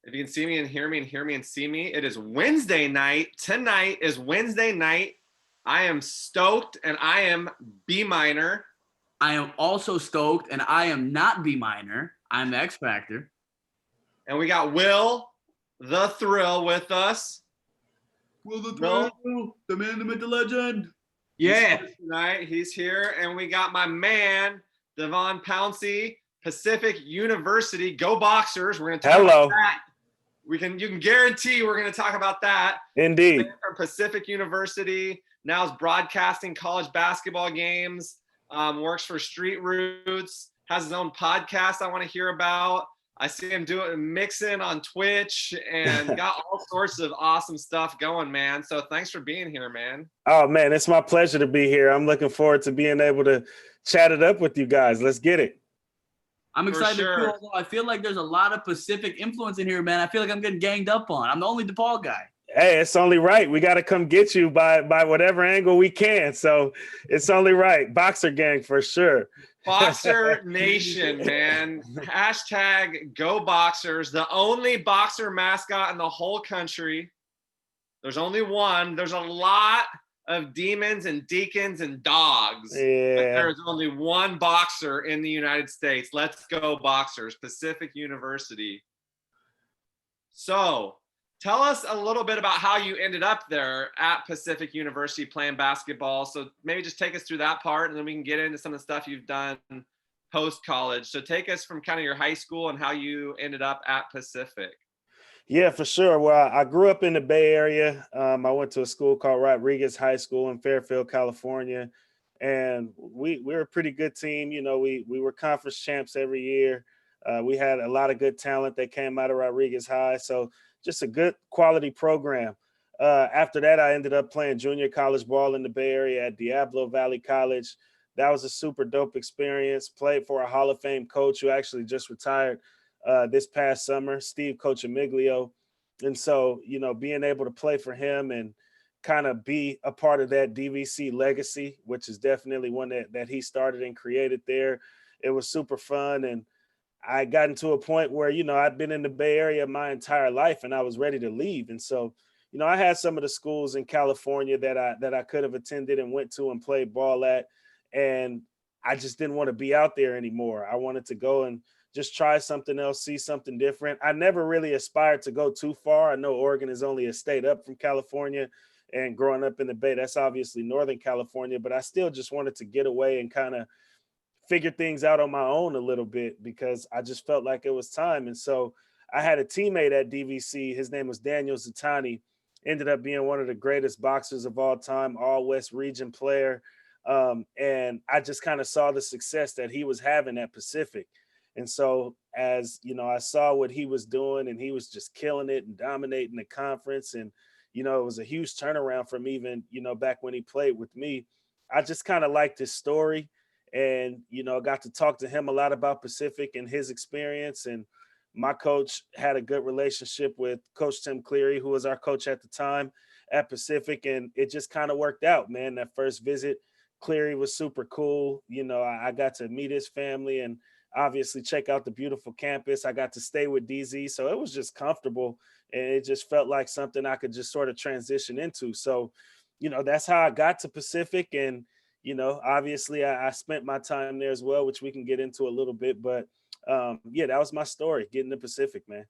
If you can see me and hear me and see me, it is Wednesday night. Tonight is Wednesday night. I am stoked and I am B minor. I am also stoked and I am not B minor. I'm the X Factor. And we got Will the Thrill with us. Will the Thrill, the man, the myth, the legend. Yeah. Tonight he's here. And we got my man, DeVon Pouncey, Pacific University. Go Boxers. We're going to talk about that. You can guarantee we're going to talk about that. Indeed. From Pacific University, now is broadcasting college basketball games, works for Street Roots, has his own podcast I want to hear about. I see him mixing on Twitch and got all sorts of awesome stuff going, man. So thanks for being here, man. Oh, man, it's my pleasure to be here. I'm looking forward to being able to chat it up with you guys. Let's get it. I'm excited too. I feel like there's a lot of Pacific influence in here, man. I feel like I'm getting ganged up on. I'm the only DePaul guy. Hey, it's only right. We got to come get you by whatever angle we can. So it's only right. Boxer gang for sure. Boxer Nation, man. Hashtag Go Boxers. The only boxer mascot in the whole country. There's only one. There's a lot of demons and deacons and dogs. Yeah. But there's only one boxer in the United States. Let's go Boxers. Pacific University. So tell us a little bit about how you ended up there at Pacific University playing basketball. So maybe just take us through that part, and then we can get into some of the stuff you've done post-college. So take us from kind of your high school and how you ended up at Pacific. Yeah, for sure. Well, I grew up in the Bay Area. I went to a school called Rodriguez High School in Fairfield, California. And we were a pretty good team. You know, we were conference champs every year. We had a lot of good talent that came out of Rodriguez High. So just a good quality program. After that, I ended up playing junior college ball in the Bay Area at Diablo Valley College. That was a super dope experience. Played for a Hall of Fame coach who actually just retired this past summer, Steve Coachamiglio. And so, you know, being able to play for him and kind of be a part of that DVC legacy, which is definitely one that he started and created there. It was super fun. And I got into a point where, you know, I'd been in the Bay Area my entire life and I was ready to leave. And so, you know, I had some of the schools in California that I could have attended and went to and played ball at. And I just didn't want to be out there anymore. I wanted to go and just try something else, see something different. I never really aspired to go too far. I know Oregon is only a state up from California, and growing up in the Bay, that's obviously Northern California, but I still just wanted to get away and kind of figure things out on my own a little bit because I just felt like it was time. And so I had a teammate at DVC. His name was Daniel Zatani, ended up being one of the greatest boxers of all time, all West region player. And I just kind of saw the success that he was having at Pacific. And so as, you know, I saw what he was doing and he was just killing it and dominating the conference. And, you know, it was a huge turnaround from even, you know, back when he played with me. I just kind of liked his story and, you know, got to talk to him a lot about Pacific and his experience. And my coach had a good relationship with Coach Tim Cleary, who was our coach at the time at Pacific. And it just kind of worked out, man. That first visit, Cleary was super cool. You know, I got to meet his family and obviously check out the beautiful campus. I got to stay with DZ. So it was just comfortable and it just felt like something I could just sort of transition into. So, you know, that's how I got to Pacific. And, you know, obviously I spent my time there as well, which we can get into a little bit. But yeah, that was my story, getting to Pacific, man.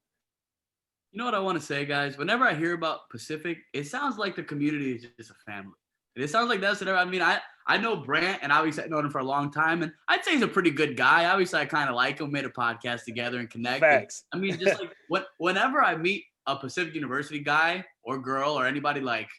You know what I want to say, guys? Whenever I hear about Pacific, it sounds like the community is just a family. It sounds like that's whatever. I mean, I know Brant, and obviously I've known him for a long time, and I'd say he's a pretty good guy. Obviously, I kind of like him, made a podcast together and connect. Facts. I mean, just like whenever I meet a Pacific University guy or girl or anybody, like,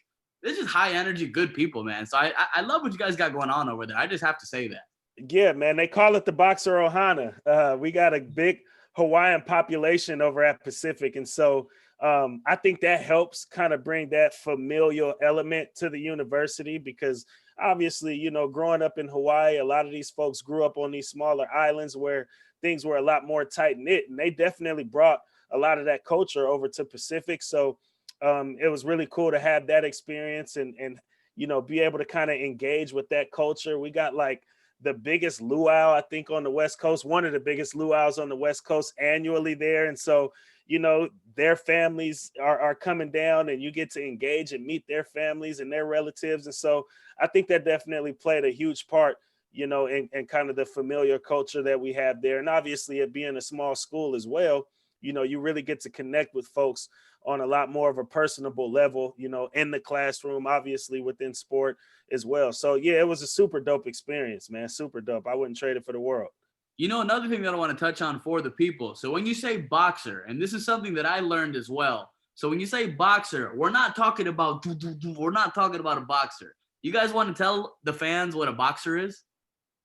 they're just high energy, good people, man. So I love what you guys got going on over there. I just have to say that. Yeah, man. They call it the Boxer Ohana. We got a big Hawaiian population over at Pacific. And so I think that helps kind of bring that familial element to the university because obviously, you know, growing up in Hawaii, a lot of these folks grew up on these smaller islands where things were a lot more tight knit, and they definitely brought a lot of that culture over to Pacific. So it was really cool to have that experience and, you know, be able to kind of engage with that culture. We got like the biggest luau, I think, on the West Coast, one of the biggest luau's on the West Coast annually there. And so, their families are coming down, and you get to engage and meet their families and their relatives. And so I think that definitely played a huge part, in kind of the familiar culture that we have there. And obviously it being a small school as well, you really get to connect with folks on a lot more of a personable level, in the classroom, obviously within sport as well. So yeah, it was a super dope experience, man. Super dope. I wouldn't trade it for the world. Another thing that I want to touch on for the people. So when you say boxer, and this is something that I learned as well. So when you say boxer, we're not talking about a boxer. You guys want to tell the fans what a boxer is?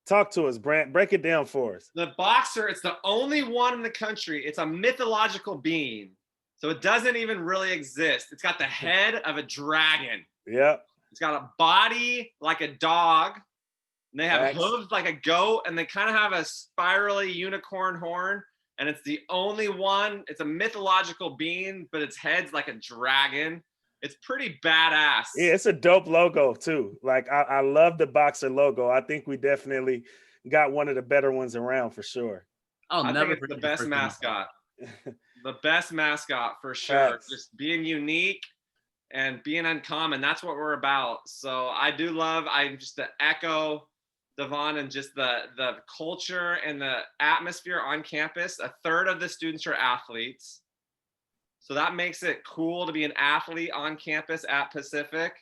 Talk to us, Brant. Break it down for us. The boxer, it's the only one in the country. It's a mythological being. So it doesn't even really exist. It's got the head of a dragon. Yeah. It's got a body like a dog. And they have hooves like a goat. And they kind of have a spirally unicorn horn. And it's the only one. It's a mythological being, but its head's like a dragon. It's pretty badass. Yeah, it's a dope logo too. Like I love the boxer logo. I think we definitely got one of the better ones around for sure. I think it's the best mascot. The best mascot for sure. Facts. Just being unique and being uncommon. That's what we're about. So I'm just to echo DeVon, and just the culture and the atmosphere on campus. A third of the students are athletes. So that makes it cool to be an athlete on campus at Pacific.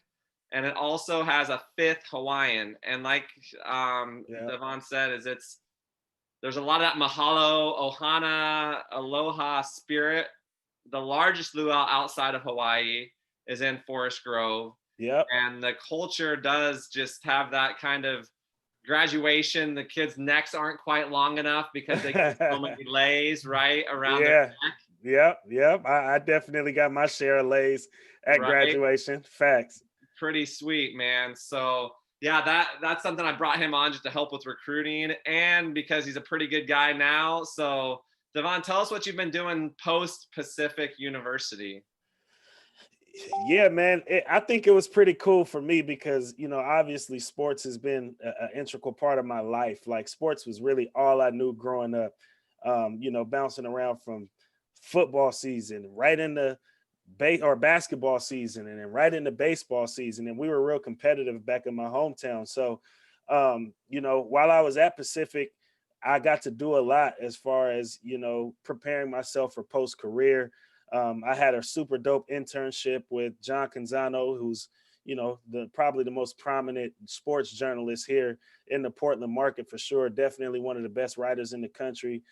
And it also has a fifth Hawaiian. And like DeVon said, there's a lot of that mahalo, ohana, aloha spirit. The largest luau outside of Hawaii is in Forest Grove. Yep. And the culture does just have that kind of graduation. The kids' necks aren't quite long enough because they get so many lays right around their neck. Yep. I definitely got my share of lays at graduation. Facts. Pretty sweet, man. So yeah, that's something I brought him on just to help with recruiting, and because he's a pretty good guy now. So DeVon, tell us what you've been doing post Pacific University. Yeah, man. I think it was pretty cool for me because, obviously sports has been an integral part of my life. Like sports was really all I knew growing up, bouncing around from football season right into basketball season and then right into baseball season. And we were real competitive back in my hometown. So, while I was at Pacific, I got to do a lot as far as, preparing myself for post-career. I had a super dope internship with John Canzano, who's, probably the most prominent sports journalist here in the Portland market for sure. Definitely one of the best writers in the country.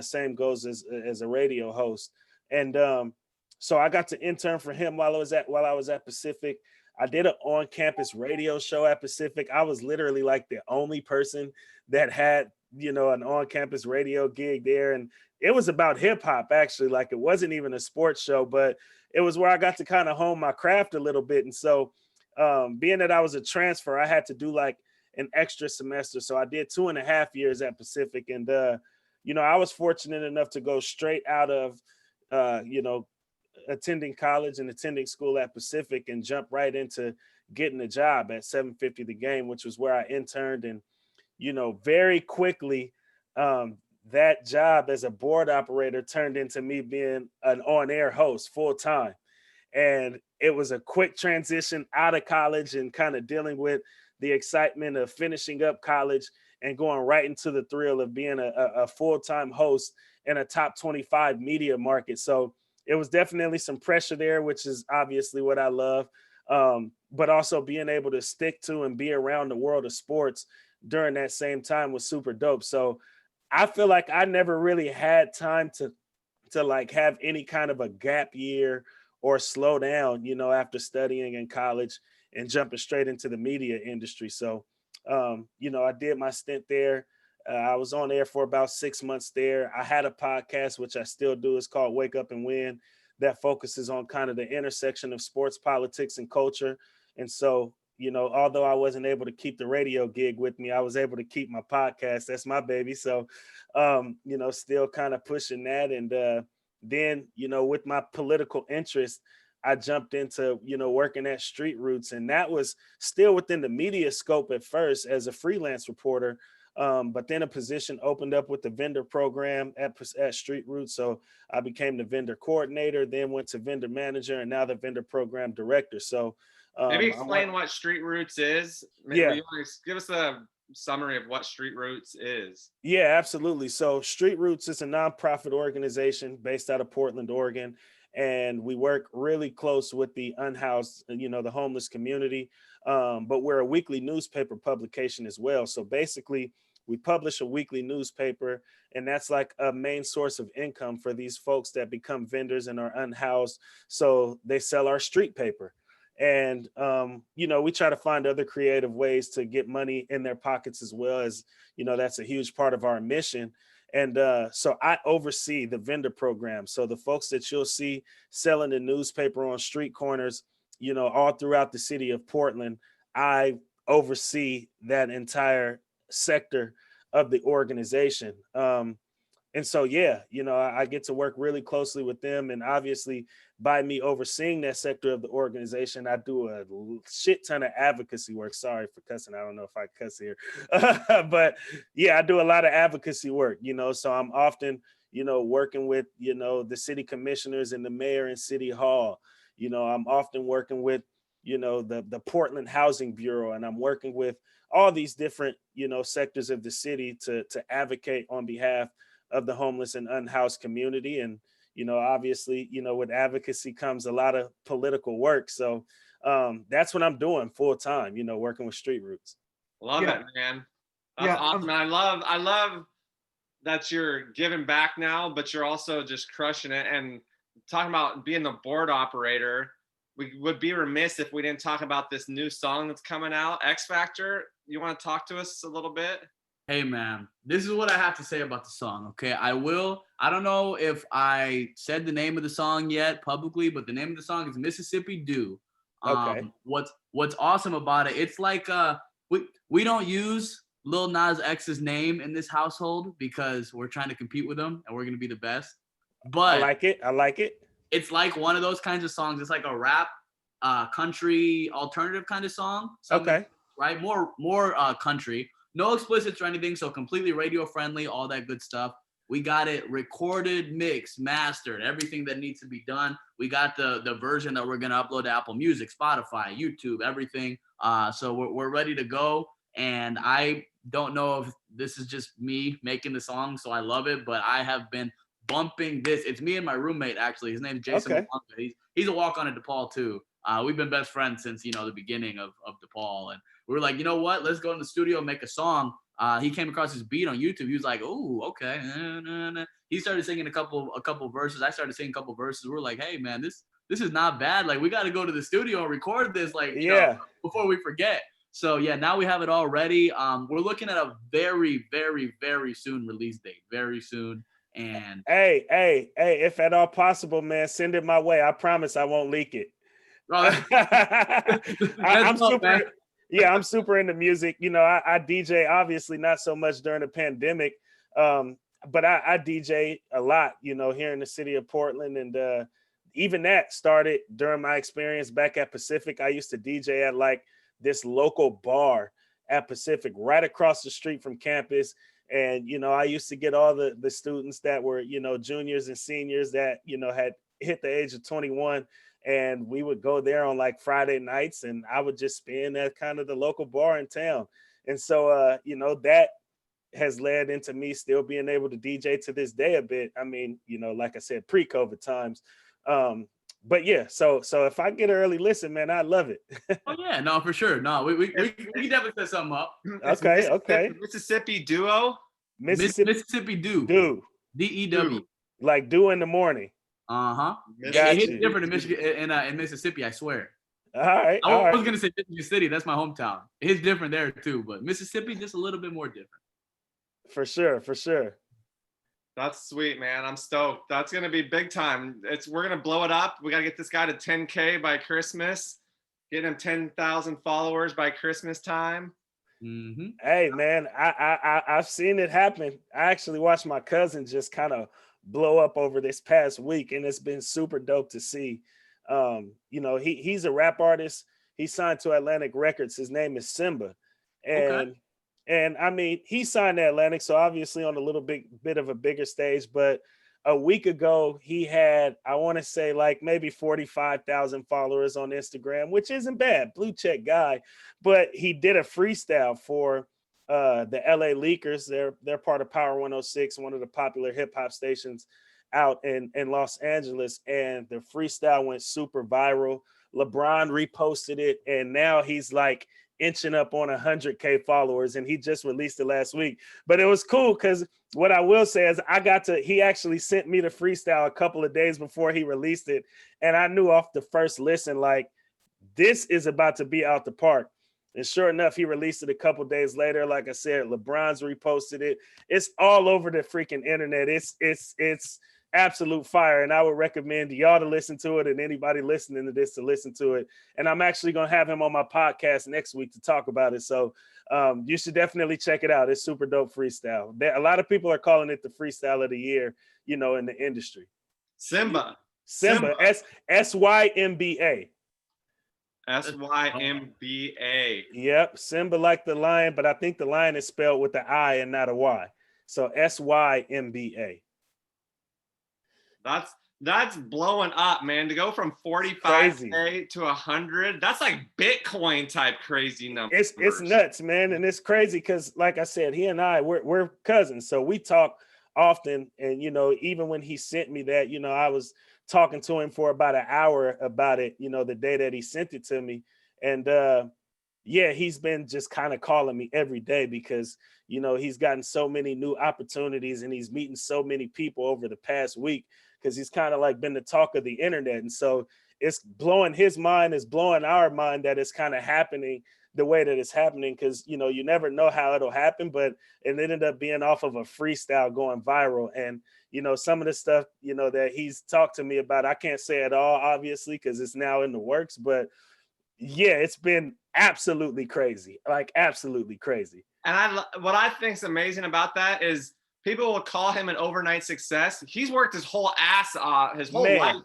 Same goes as a radio host. And so I got to intern for him while I was at Pacific. I did an on-campus radio show at Pacific. I was literally like the only person that had, an on-campus radio gig there. And it was about hip hop, actually. Like it wasn't even a sports show, but it was where I got to kind of hone my craft a little bit. And so being that I was a transfer, I had to do like an extra semester. So I did 2.5 years at Pacific. And, I was fortunate enough to go straight out of, attending college and attending school at Pacific and jump right into getting a job at 750 The Game, which was where I interned. And, very quickly, that job as a board operator turned into me being an on-air host full time. And it was a quick transition out of college and kind of dealing with the excitement of finishing up college and going right into the thrill of being a full-time host in a top 25 media market. So it was definitely some pressure there, which is obviously what I love. But also being able to stick to and be around the world of sports during that same time was super dope. So I feel like I never really had time to like have any kind of a gap year or slow down, after studying in college and jumping straight into the media industry. So, I did my stint there. I was on air for about 6 months there. I had a podcast, which I still do. It's called Wake Up and Win, that focuses on kind of the intersection of sports, politics, and culture. And so, although I wasn't able to keep the radio gig with me, I was able to keep my podcast. That's my baby. So, still kind of pushing that. And then, with my political interest, I jumped into, working at Street Roots. And that was still within the media scope at first as a freelance reporter. But then a position opened up with the vendor program at Street Roots. So I became the vendor coordinator, then went to vendor manager, and now the vendor program director. So maybe explain what Street Roots is. Maybe Yeah. you want to give us a summary of what Street Roots is. Yeah, absolutely. So Street Roots is a nonprofit organization based out of Portland, Oregon. And we work really close with the unhoused, the homeless community. But we're a weekly newspaper publication as well. So basically, we publish a weekly newspaper, and that's like a main source of income for these folks that become vendors and are unhoused. So they sell our street paper. And, we try to find other creative ways to get money in their pockets as well, as, that's a huge part of our mission. And so I oversee the vendor program. So the folks that you'll see selling the newspaper on street corners, all throughout the city of Portland, I oversee that entire sector of the organization. And so, yeah, I get to work really closely with them. And obviously, by me overseeing that sector of the organization, I do a shit ton of advocacy work. Sorry for cussing. I don't know if I cuss here. But yeah, I do a lot of advocacy work, so I'm often, working with, the city commissioners and the mayor and city hall. I'm often working with, the Portland Housing Bureau, and I'm working with all these different, sectors of the city to advocate on behalf of the homeless and unhoused community. And, obviously, with advocacy comes a lot of political work. So that's what I'm doing full time, working with Street Roots. Love it, man. That's awesome. And I love that you're giving back now, but you're also just crushing it. And talking about being the board operator, we would be remiss if we didn't talk about this new song that's coming out, X Factor. You want to talk to us a little bit? Hey, man, this is what I have to say about the song, okay? I don't know if I said the name of the song yet publicly, but the name of the song is Mississippi Do. Okay. What's awesome about it, it's like we don't use Lil Nas X's name in this household because we're trying to compete with him and we're going to be the best. But I like it. It's like one of those kinds of songs. It's like a rap, country, alternative kind of song. Okay. Right? More country. No explicits or anything, so completely radio friendly, all that good stuff. We got it recorded, mixed, mastered, everything that needs to be done. We got the version that we're gonna upload to Apple Music, Spotify, YouTube, everything. So we're ready to go. And I don't know if this is just me making the song, so I love it, but I have been bumping this. It's me and my roommate, actually. His name's Jason. Okay. He's a walk-on at DePaul too. We've been best friends since, the beginning of DePaul. And we were like, you know what? Let's go in the studio and make a song. He came across his beat on YouTube. He was like, oh, okay. He started singing a couple verses. I started singing a couple verses. We were like, hey, man, this is not bad. Like, we got to go to the studio and record this, before we forget. So, yeah, now we have it all ready. We're looking at a very, very, very soon release date. Very soon. And hey, if at all possible, man, send it my way. I promise I won't leak it. I'm super into music. I DJ, obviously not so much during the pandemic, but I DJ a lot, here in the city of Portland. And even that started during my experience back at Pacific. I used to DJ at like this local bar at Pacific right across the street from campus. And, I used to get all the students that were, juniors and seniors that, had hit the age of 21. And we would go there on like Friday nights, and I would just spin at kind of the local bar in town. And so, that has led into me still being able to DJ to this day a bit. I mean, like I said, pre-COVID times. But yeah, so if I get an early listen, man, I love it. Oh yeah, no, for sure. No, we can definitely set something up. Okay. Mississippi Duo. Mississippi Do. DEW. Like dew in the morning. Uh-huh. Gotcha. It's different in Michigan in Mississippi, I swear. All right. I was gonna say Michigan City, that's my hometown. It's different there too, but Mississippi just a little bit more different. For sure. That's sweet, man. I'm stoked. That's gonna be big time. We're gonna blow it up. We gotta get this guy to 10K by Christmas. Getting him 10,000 followers by Christmas time. Mm-hmm. Hey, man, I've seen it happen. I actually watched my cousin just kind of blow up over this past week, and it's been super dope to see. He's a rap artist. He signed to Atlantic Records. His name is Simba, and And I mean, he signed the Atlantic, so obviously on a little bit of a bigger stage. But a week ago, he had, I want to say, like maybe 45,000 followers on Instagram, which isn't bad, blue check guy. But he did a freestyle for the LA Leakers. They're part of Power 106, one of the popular hip hop stations out in Los Angeles. And the freestyle went super viral. LeBron reposted it, and now he's like inching up on 100K followers, and he just released it last week. But it was cool because what I will say is he actually sent me the freestyle a couple of days before he released it, and I knew off the first listen, like, this is about to be out the park. And sure enough, he released it a couple of days later. Like I said, LeBron's reposted it. It's all over the freaking internet. It's absolute fire, and I would recommend y'all to listen to it and anybody listening to this to listen to it. And I'm actually going to have him on my podcast next week to talk about it. So you should definitely check it out. It's super dope freestyle. A lot of people are calling it the freestyle of the year, in the industry. Simba. SYMBA. SYMBA. Yep. Simba like the lion, but I think the lion is spelled with the I and not a Y. So SYMBA. That's blowing up, man. To go from 45K to 100, that's like Bitcoin type crazy numbers. It's nuts, man. And it's crazy because, like I said, he and I, we're cousins. So we talk often. And, even when he sent me that, I was talking to him for about an hour about it, the day that he sent it to me. And he's been just kind of calling me every day because, he's gotten so many new opportunities and he's meeting so many people over the past week, because he's kind of like been the talk of the internet. And so it's blowing his mind, it's blowing our mind that it's kind of happening the way that it's happening, because, you never know how it'll happen, but it ended up being off of a freestyle going viral. And, some of the stuff, that he's talked to me about, I can't say it all, obviously, because it's now in the works, but yeah, it's been absolutely crazy, like absolutely crazy. And what I think is amazing about that is people will call him an overnight success. He's worked his whole ass off, his whole life.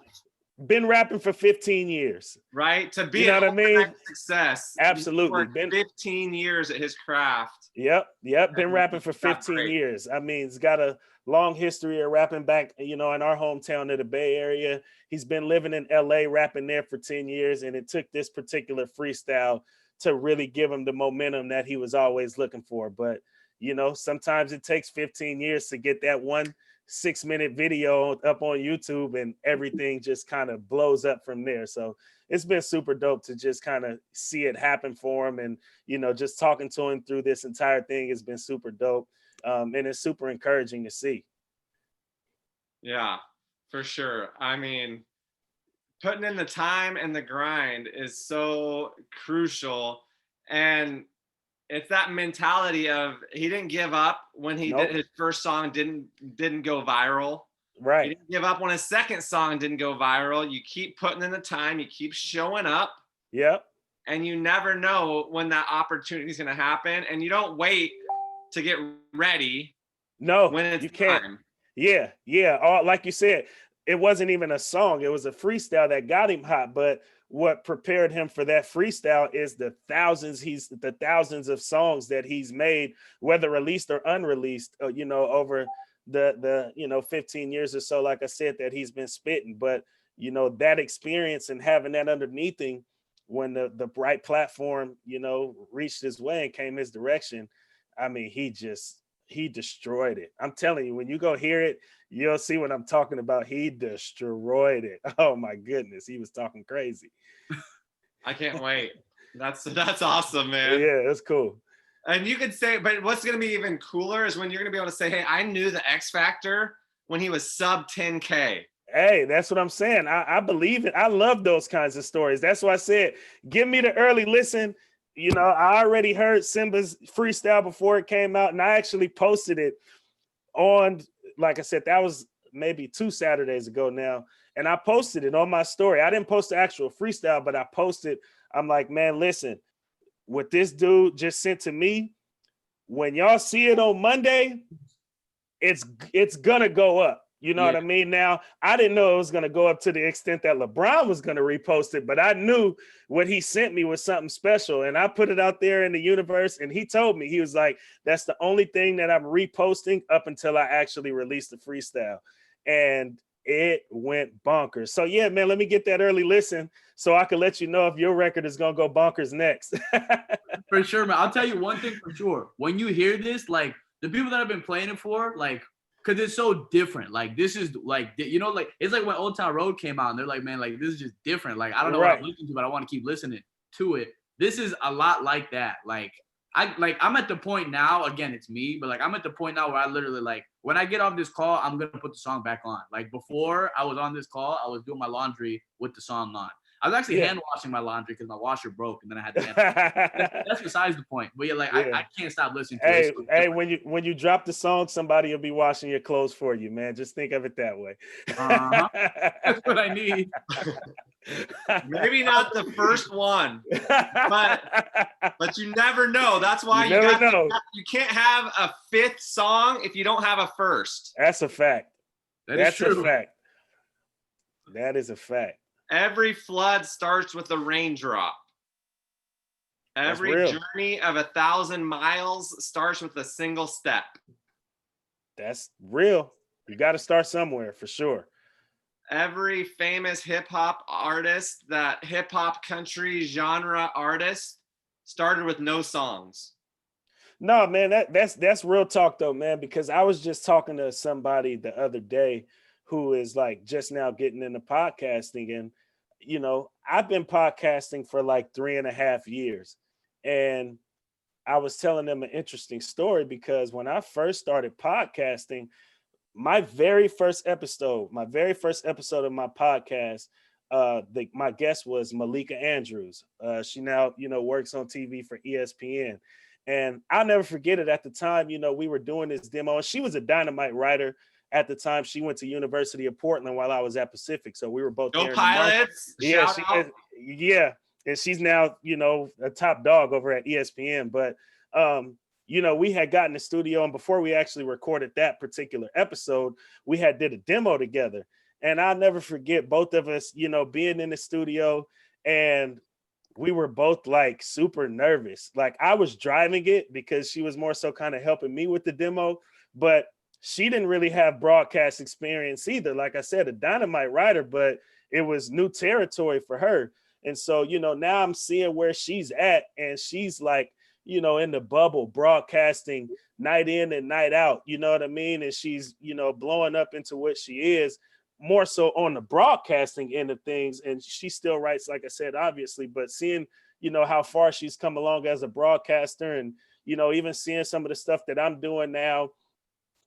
Been rapping for 15 years. Right? To be an overnight success. Absolutely. Been 15 years at his craft. Yep. Been rapping for 15 years. I mean, he's got a long history of rapping back, in our hometown of the Bay Area. He's been living in LA, rapping there for 10 years. And it took this particular freestyle to really give him the momentum that he was always looking for. But, sometimes it takes 15 years to get that 1 6-minute video up on YouTube, and everything just kind of blows up from there. So it's been super dope to just kind of see it happen for him. And, just talking to him through this entire thing has been super dope. And it's super encouraging to see. Yeah, for sure. I mean, putting in the time and the grind is so crucial. And it's that mentality of he didn't give up when he did his first song didn't go viral. Right. He didn't give up when his second song didn't go viral. You keep putting in the time, you keep showing up. Yep. And you never know when that opportunity is going to happen. And you don't wait to get ready. No, when it's you can't. time. Yeah. Like you said, it wasn't even a song. It was a freestyle that got him hot. But what prepared him for that freestyle is the thousands of songs that he's made, whether released or unreleased, over the 15 years or so, like I said, that he's been spitting. But, that experience and having that underneath him when the right platform, reached his way and came his direction, I mean, he destroyed it. I'm telling you, when you go hear it, you'll see what I'm talking about. He destroyed it. Oh my goodness. He was talking crazy. I can't wait. That's awesome, man. Yeah, that's cool. And you could say, but what's going to be even cooler is when you're going to be able to say, hey, I knew the X Factor when he was sub 10K. Hey, that's what I'm saying. I believe it. I love those kinds of stories. That's why I said, give me the early listen. I already heard Simba's freestyle before it came out, and I actually posted it on, like I said, that was maybe 2 Saturdays ago now. And I posted it on my story. I didn't post the actual freestyle, but I posted, I'm like, man, listen, what this dude just sent to me, when y'all see it on Monday, it's gonna go up. You know what I mean? Now, I didn't know it was going to go up to the extent that LeBron was going to repost it, but I knew what he sent me was something special. And I put it out there in the universe, and he told me, he was like, that's the only thing that I'm reposting up until I actually release the freestyle. And it went bonkers. So, yeah, man, let me get that early listen so I can let you know if your record is going to go bonkers next. For sure, man. I'll tell you one thing for sure. When you hear this, like, the people that have been playing it for, like, because it's so different. Like, this is like, you know, like, it's like when Old Town Road came out and they're like, man, like, this is just different. Like, I don't know what I'm listening to, but I want to keep listening to it. This is a lot like that. Like, I'm at the point now, again, it's me, but like, I'm at the point now where I literally, like, when I get off this call, I'm going to put the song back on. Like, before I was on this call, I was doing my laundry with the song on. I was actually hand washing my laundry because my washer broke, and then I had to hand that's besides the point. But yeah, like I can't stop listening to it. Hey, when you drop the song, somebody will be washing your clothes for you, man. Just think of it that way. That's what I need. Maybe not the first one, but you never know. That's why you can't have a fifth song if you don't have a first. That's a fact. That's true. A fact. That is a fact. Every flood starts with a raindrop. Every journey of 1,000 miles starts with a single step. That's real. You got to start somewhere for sure. Every famous hip hop artist, that hip hop country genre artist, started with no songs. No, man, that's real talk though, man, because I was just talking to somebody the other day who is like just now getting into podcasting. And, you know, I've been podcasting for like 3.5 years. And I was telling them an interesting story because when I first started podcasting, my very first episode of my podcast, my guest was Malika Andrews. She now, you know, works on TV for ESPN. And I'll never forget it. At the time, you know, we were doing this demo, and she was a dynamite writer. At the time, she went to University of Portland while I was at Pacific. So we were both Go there. Pilots! Yeah. And she's now, you know, a top dog over at ESPN. But, you know, we had gotten the studio, and before we actually recorded that particular episode, we had did a demo together. And I'll never forget both of us, you know, being in the studio, and we were both like super nervous. Like I was driving it because she was more so kind of helping me with the demo, but she didn't really have broadcast experience either. Like I said, a dynamite writer, but it was new territory for her. And so, you know, now I'm seeing where she's at, and she's like, you know, in the bubble broadcasting night in and night out, you know what I mean? And she's, you know, blowing up into what she is more so on the broadcasting end of things. And she still writes, like I said, obviously, but seeing, you know, how far she's come along as a broadcaster, and, you know, even seeing some of the stuff that I'm doing now,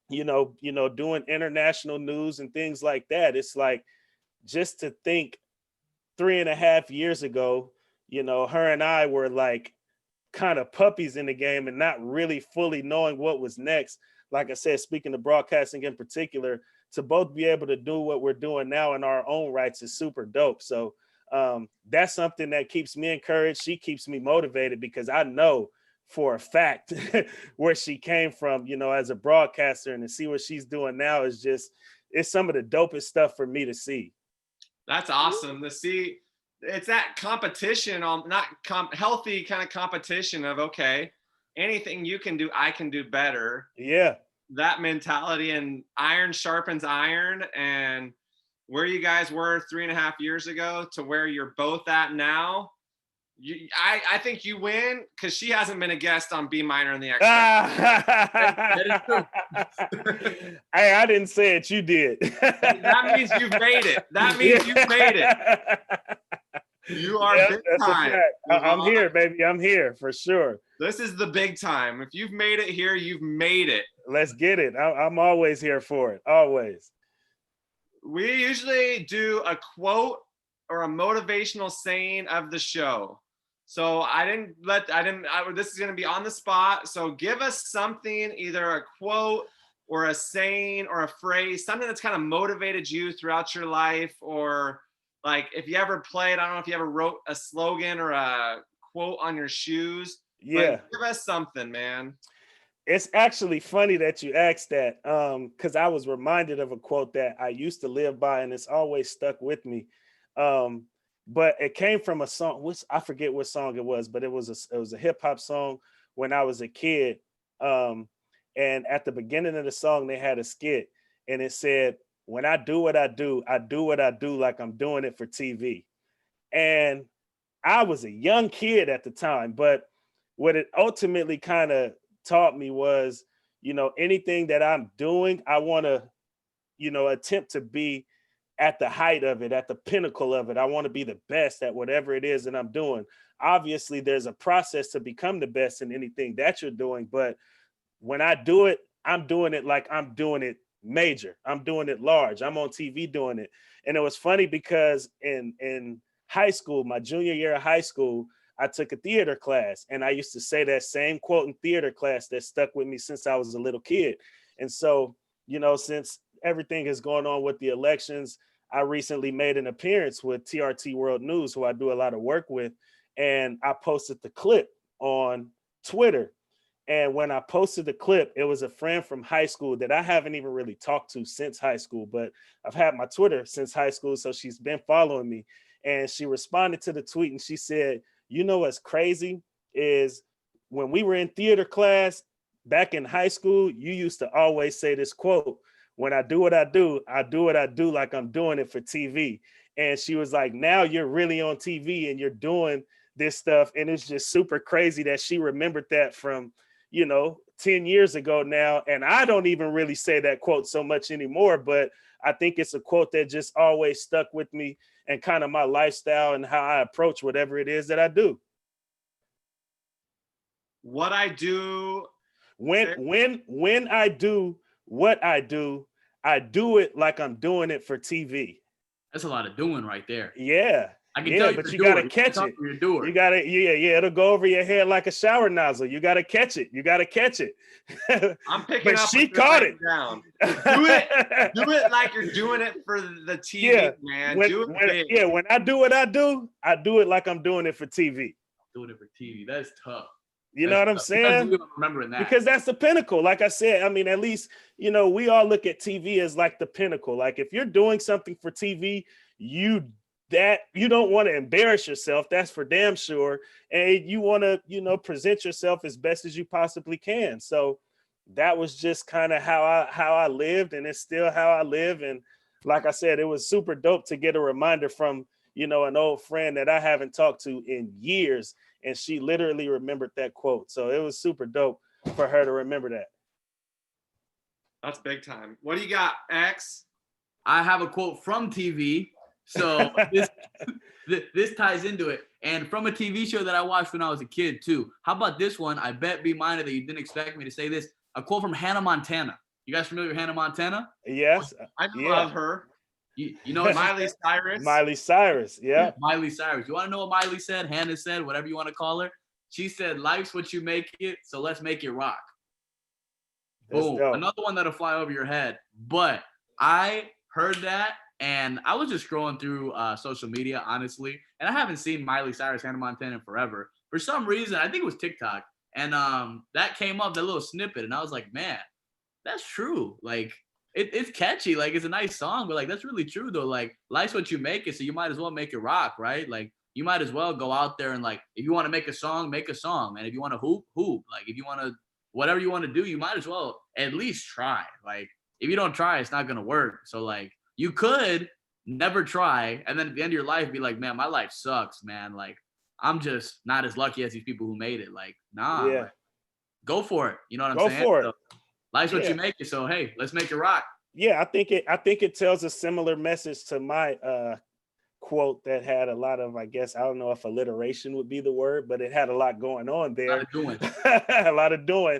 you know, doing international news and things like that. It's like, just to think 3.5 years ago, you know, her and I were like kind of puppies in the game and not really fully knowing what was next. Like I said, speaking of broadcasting in particular, to both be able to do what we're doing now in our own rights is super dope. So that's something that keeps me encouraged. She keeps me motivated because I know for a fact where she came from, you know, as a broadcaster, and to see what she's doing now is just, it's some of the dopest stuff for me to see. That's awesome to see. It's that competition on healthy kind of competition of, okay, anything you can do, I can do better. Yeah. That mentality, and iron sharpens iron, and where you guys were 3.5 years ago to where you're both at now. I think you win because she hasn't been a guest on B Minor and the X Factor. Hey, I didn't say it. You did. That means you've made it. That means you've made it. You are big time. I'm here, baby. I'm here for sure. This is the big time. If you've made it here, you've made it. Let's get it. I'm always here for it. Always. We usually do a quote or a motivational saying of the show. So this is going to be on the spot. So give us something, either a quote or a saying or a phrase, something that's kind of motivated you throughout your life, or like if you ever played, I don't know if you ever wrote a slogan or a quote on your shoes. Yeah. Give us something, man. It's actually funny that you asked that, because I was reminded of a quote that I used to live by, and it's always stuck with me. Um, but it came from a song, which I forget what song it was, but it was a hip hop song when I was a kid. Um, and at the beginning of the song, they had a skit, and it said, "When I do what I do what I do like I'm doing it for TV." And I was a young kid at the time, but what it ultimately kind of taught me was, anything that I'm doing, I want to, attempt to be at the height of it, at the pinnacle of it. I want to be the best at whatever it is that I'm doing. Obviously, there's a process to become the best in anything that you're doing, but when I do it, I'm doing it like I'm doing it major. I'm doing it large. I'm on TV doing it. And it was funny because in high school, my junior year of high school, I took a theater class, and I used to say that same quote in theater class that stuck with me since I was a little kid. And so, since everything is going on with the elections, I recently made an appearance with TRT World News, who I do a lot of work with, and I posted the clip on Twitter. And when I posted the clip, it was a friend from high school that I haven't even really talked to since high school, but I've had my Twitter since high school. So she's been following me, and she responded to the tweet and she said, what's crazy is when we were in theater class back in high school, you used to always say this quote, "When I do what I do what I do like I'm doing it for TV." And she was like, now you're really on TV and you're doing this stuff. And it's just super crazy that she remembered that from 10 years ago now. And I don't even really say that quote so much anymore, but I think it's a quote that just always stuck with me and kind of my lifestyle and how I approach whatever it is that I do. What I do when I do what I do it like I'm doing it for TV. That's a lot of doing right there. Yeah. I can tell but you gotta catch it. You gotta, it'll go over your head like a shower nozzle. You gotta catch it. I'm picking but up. She caught it. Down. Do it like you're doing it for the TV, man. Do it big. Yeah, when I do what I do it like I'm doing it for TV. Doing it for TV. That's tough. You know what I'm saying? Remembering that. Because that's the pinnacle. Like I said, I mean, at least, we all look at TV as like the pinnacle. Like if you're doing something for TV, you don't want to embarrass yourself. That's for damn sure. And you want to, present yourself as best as you possibly can. So that was just kind of how I lived, and it's still how I live. And like I said, it was super dope to get a reminder from, an old friend that I haven't talked to in years. And she literally remembered that quote. So it was super dope for her to remember that. That's big time. What do you got, X? I have a quote from TV. So this ties into it. And from a TV show that I watched when I was a kid too. How about this one? I bet be minded that you didn't expect me to say this. A quote from Hannah Montana. You guys familiar with Hannah Montana? Yes. I love her. You know Miley Cyrus. Miley Cyrus, yeah. Miley Cyrus. You want to know what Miley said? Hannah said, whatever you want to call her. She said, "Life's what you make it, so let's make it rock." Boom. Another one that'll fly over your head. But I heard that, and I was just scrolling through social media, honestly, and I haven't seen Miley Cyrus, Hannah Montana in forever. For some reason, I think it was TikTok, and that came up, that little snippet, and I was like, man, that's true. Like, it's catchy. Like, it's a nice song, but, like, that's really true, though. Like, life's what you make it, so you might as well make it rock, right? Like, you might as well go out there and, like, if you want to make a song, make a song. And if you want to hoop. Like, if you want to, whatever you want to do, you might as well at least try. Like, if you don't try, it's not going to work. So, like, you could never try, and then at the end of your life, be like, man, my life sucks, man. Like, I'm just not as lucky as these people who made it. Like, nah, yeah. Like, go for it. You know what I'm saying? Go for it. So, life's what you make it. So, hey, let's make it rock. Yeah, I think it tells a similar message to my quote that had a lot of, I guess, I don't know if alliteration would be the word, but it had a lot going on there. A lot of doing.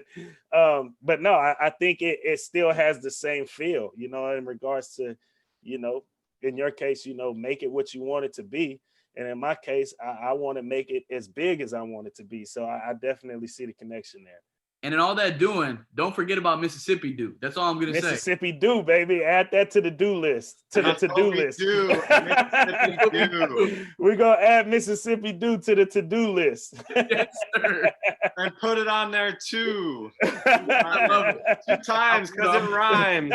But no, I think it still has the same feel, in regards to, in your case, make it what you want it to be. And in my case, I want to make it as big as I want it to be. So I definitely see the connection there. And in all that doing, don't forget about Mississippi do. That's all I'm gonna say. Mississippi do, baby. Add that to the do list. To the That's to-do what we list. do. Mississippi do. We're gonna add Mississippi do to the to-do list. Yes, sir. And put it on there too. I love it. 2 times because it rhymes.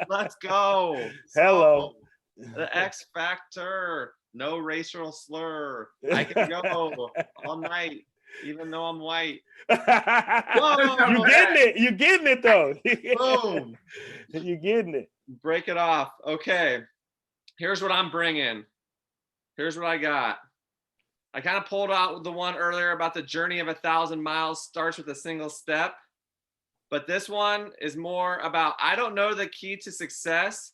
Let's go. Hello. So, the X Factor. No racial slur. I can go all night, even though I'm white. You getting it? You getting it though? Boom. You getting it? Break it off. Okay. Here's what I'm bringing. Here's what I got. I kind of pulled out the one earlier about the journey of 1,000 miles starts with a single step. But this one is more about, I don't know the key to success,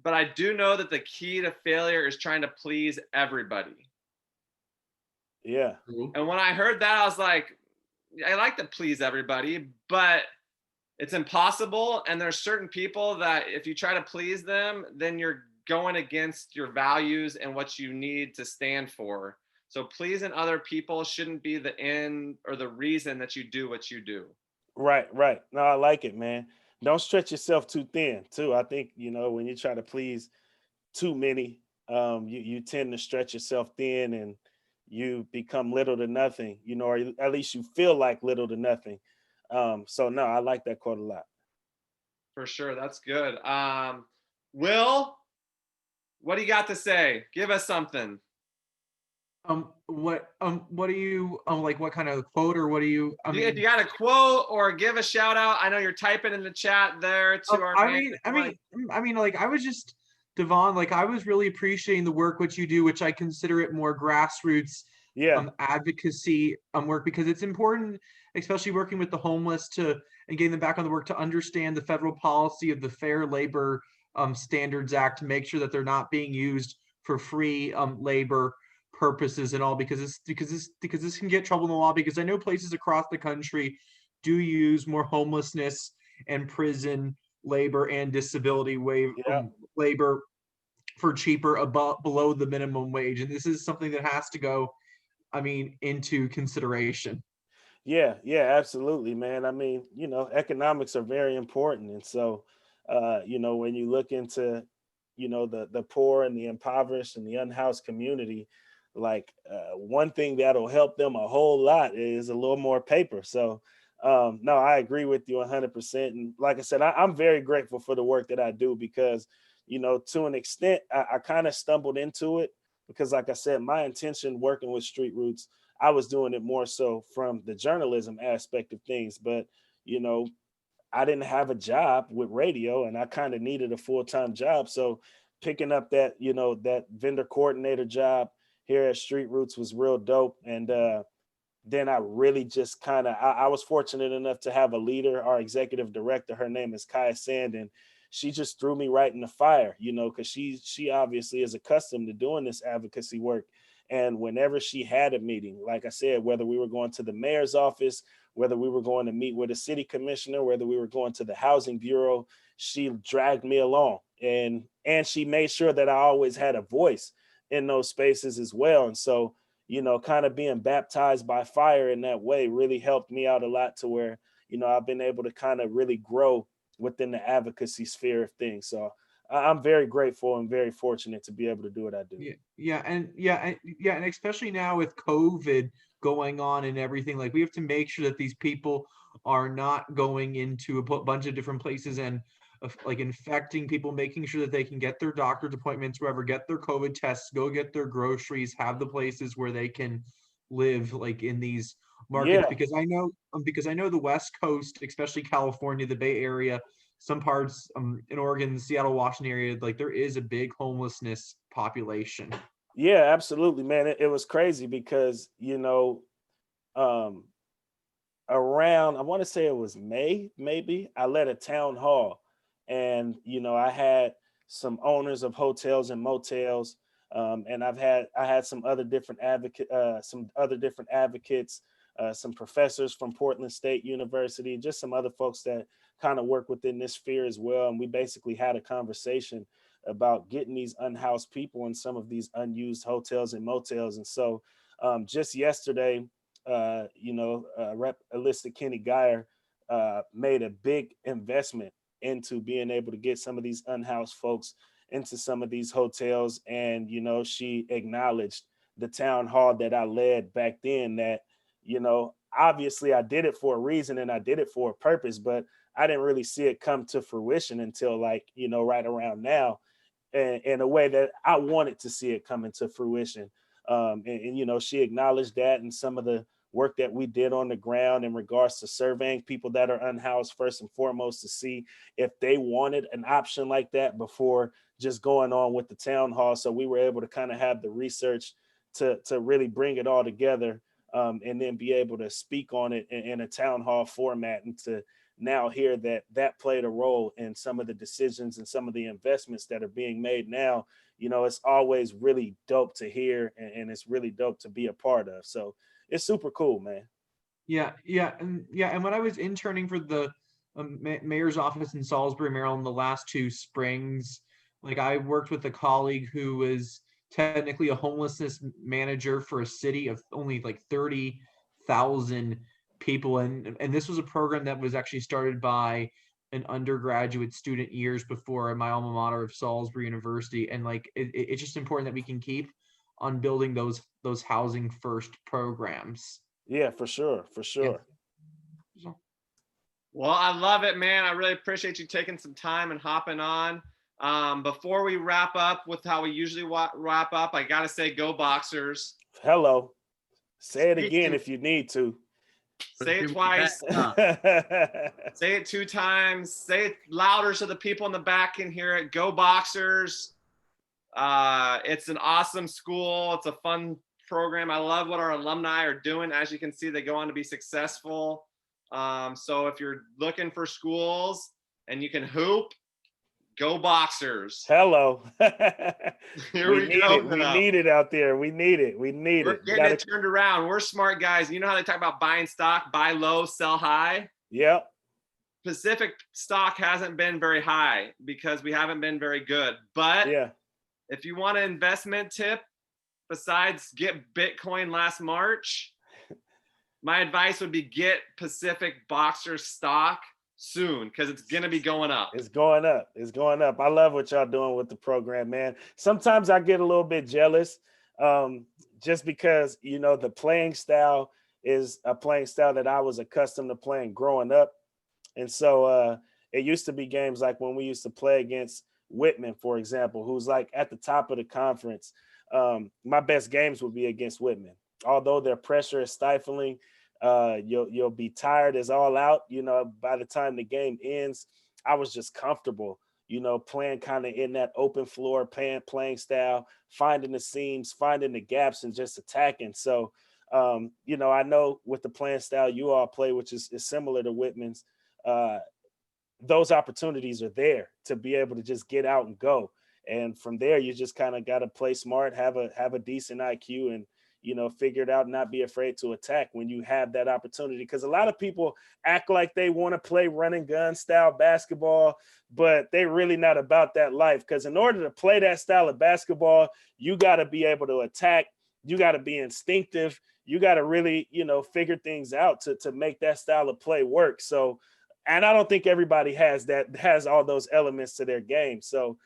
but I do know that the key to failure is trying to please everybody. Yeah. And when I heard that, I was like, I like to please everybody, but it's impossible. And there's certain people that if you try to please them, then you're going against your values and what you need to stand for. So pleasing other people shouldn't be the end or the reason that you do what you do. Right. No, I like it, man. Don't stretch yourself too thin, too. I think, when you try to please too many, you tend to stretch yourself thin and you become little to nothing, or at least you feel like little to nothing. So no, I like that quote a lot. For sure. That's good. Will, what do you got to say? Give us something. What do you like? What kind of quote, or what do you? If you got a quote or give a shout out, I know you're typing in the chat there to our. Like I was just DeVon. Like I was really appreciating the work which you do, which I consider it more grassroots, advocacy work, because it's important, especially working with the homeless and getting them back on the work, to understand the federal policy of the Fair Labor Standards Act, to make sure that they're not being used for free labor purposes and all, because this can get trouble in the law, because I know places across the country do use more homelessness and prison labor and disability labor for cheaper below the minimum wage, and this is something that has to go into consideration. Yeah, absolutely, man. Economics are very important, and so when you look into the poor and the impoverished and the unhoused community, one thing that'll help them a whole lot is a little more paper. So no, I agree with you 100%. And like I said, I'm very grateful for the work that I do, because to an extent I kind of stumbled into it, because like I said, my intention working with Street Roots, I was doing it more so from the journalism aspect of things, but I didn't have a job with radio and I kind of needed a full-time job. So picking up that that vendor coordinator job here at Street Roots was real dope. And then I really just I was fortunate enough to have a leader, our executive director. Her name is Kaya Sand, and she just threw me right in the fire, because she obviously is accustomed to doing this advocacy work. And whenever she had a meeting, like I said, whether we were going to the mayor's office, whether we were going to meet with a city commissioner, whether we were going to the housing bureau, she dragged me along, and she made sure that I always had a voice in those spaces as well. And so, kind of being baptized by fire in that way really helped me out a lot, to where, I've been able to kind of really grow within the advocacy sphere of things. So I'm very grateful and very fortunate to be able to do what I do. And especially now with COVID going on and everything, like we have to make sure that these people are not going into a bunch of different places and like infecting people, making sure that they can get their doctor's appointments, wherever, get their COVID tests, go get their groceries, have the places where they can live, like in these markets. Because I know the West Coast, especially California, the Bay Area, some parts in Oregon, Seattle, Washington area, like there is a big homelessness population. Yeah, absolutely, man. It was crazy because, around, I want to say it was May, maybe, I led a town hall, and, I had some owners of hotels and motels, and I had some other different advocates, some professors from Portland State University, just some other folks that kind of work within this sphere as well. And we basically had a conversation about getting these unhoused people in some of these unused hotels and motels. And so just yesterday, Rep Alyssa Kenny Geyer made a big investment into being able to get some of these unhoused folks into some of these hotels. And, she acknowledged the town hall that I led back then, that, obviously I did it for a reason and I did it for a purpose, but I didn't really see it come to fruition until right around now, and in a way that I wanted to see it come into fruition. She acknowledged that, and some of the work that we did on the ground in regards to surveying people that are unhoused first and foremost, to see if they wanted an option like that before just going on with the town hall. So we were able to kind of have the research to really bring it all together, and then be able to speak on it in a town hall format, and to now hear that played a role in some of the decisions and some of the investments that are being made now. It's always really dope to hear, and it's really dope to be a part of. So it's super cool, man. Yeah. And when I was interning for the mayor's office in Salisbury, Maryland, the last 2 springs, like I worked with a colleague who was technically a homelessness manager for a city of only like 30,000 people. And this was a program that was actually started by an undergraduate student years before my alma mater of Salisbury University. And like, it's just important that we can keep on building those housing first programs. Yeah, for sure. Yeah. Well, I love it, man. I really appreciate you taking some time and hopping on. Before we wrap up with how we usually wrap up, I got to say, go Boxers. Hello. Say it again if you need to. Say it twice. Say it 2 times. Say it louder so the people in the back can hear it. Go Boxers. It's an awesome school. It's a fun program. I love what our alumni are doing. As you can see, they go on to be successful. So if you're looking for schools and you can hoop, go Boxers. Hello. Here we go. We need it out there. We need it. We're getting it turned around. We're smart guys. You know how they talk about buying stock, buy low, sell high? Yep. Pacific stock hasn't been very high because we haven't been very good. But if you want an investment tip, besides get Bitcoin last March, my advice would be get Pacific Boxer stock soon, because it's going to be going up. It's going up. It's going up. I love what y'all doing with the program, man. Sometimes I get a little bit jealous, just because, the playing style is a playing style that I was accustomed to playing growing up. And so it used to be games like when we used to play against Whitman, for example, who's like at the top of the conference. My best games would be against Whitman. Although their pressure is stifling, you'll be tired as all out. By the time the game ends, I was just comfortable, playing kind of in that open floor playing style, finding the seams, finding the gaps, and just attacking. So, I know with the playing style you all play, which is similar to Whitman's, those opportunities are there to be able to just get out and go. And from there, you just kind of got to play smart, have a decent IQ, and, figure it out and not be afraid to attack when you have that opportunity. Because a lot of people act like they want to play run and gun style basketball, but they're really not about that life. Because in order to play that style of basketball, you got to be able to attack. You got to be instinctive. You got to really, figure things out to make that style of play work. So, and I don't think everybody has all those elements to their game. So,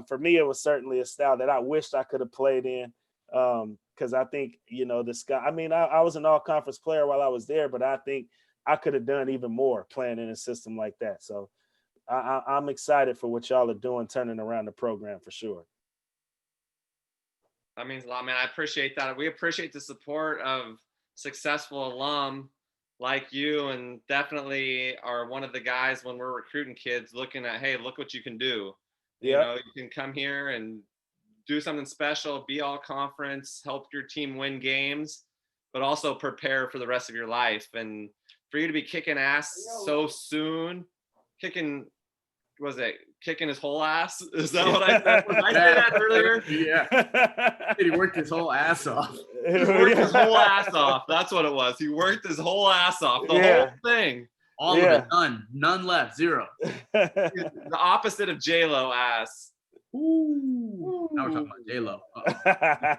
for me, it was certainly a style that I wished I could have played in, because I think, I was an all-conference player while I was there, but I think I could have done even more playing in a system like that. So I'm excited for what y'all are doing, turning around the program for sure. That means a lot, man. I appreciate that. We appreciate the support of successful alum like you, and definitely are one of the guys when we're recruiting kids looking at, hey, look what you can do. You can come here and do something special, be all conference, help your team win games, but also prepare for the rest of your life. And for you to be kicking ass so soon, kicking his whole ass? Is that what I said? Did I say that earlier? Yeah. He worked his whole ass off. He worked his whole ass off. That's what it was. He worked his whole ass off. The whole thing. All of it. None left. 0. The opposite of J-Lo ass. Ooh. Now we're talking about J-Lo.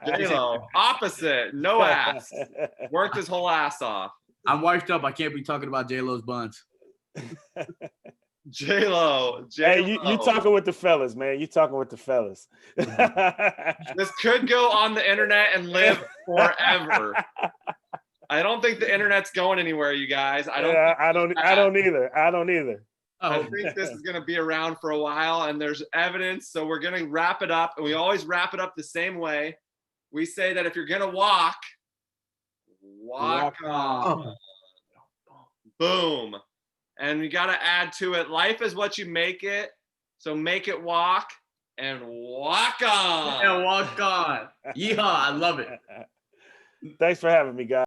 J-Lo, opposite, no ass. Worked his whole ass off. I'm washed up. I can't be talking about J-Lo's buns. J-Lo. Hey, you talking with the fellas, man. You talking with the fellas. This could go on the internet and live forever. I don't think the internet's going anywhere, you guys. I don't either. I think this is going to be around for a while, and there's evidence. So we're going to wrap it up, and we always wrap it up the same way. We say that if you're going to walk on. Boom. And you got to add to it, life is what you make it. So make it walk and walk on. And walk on. Yeehaw. I love it. Thanks for having me, guys.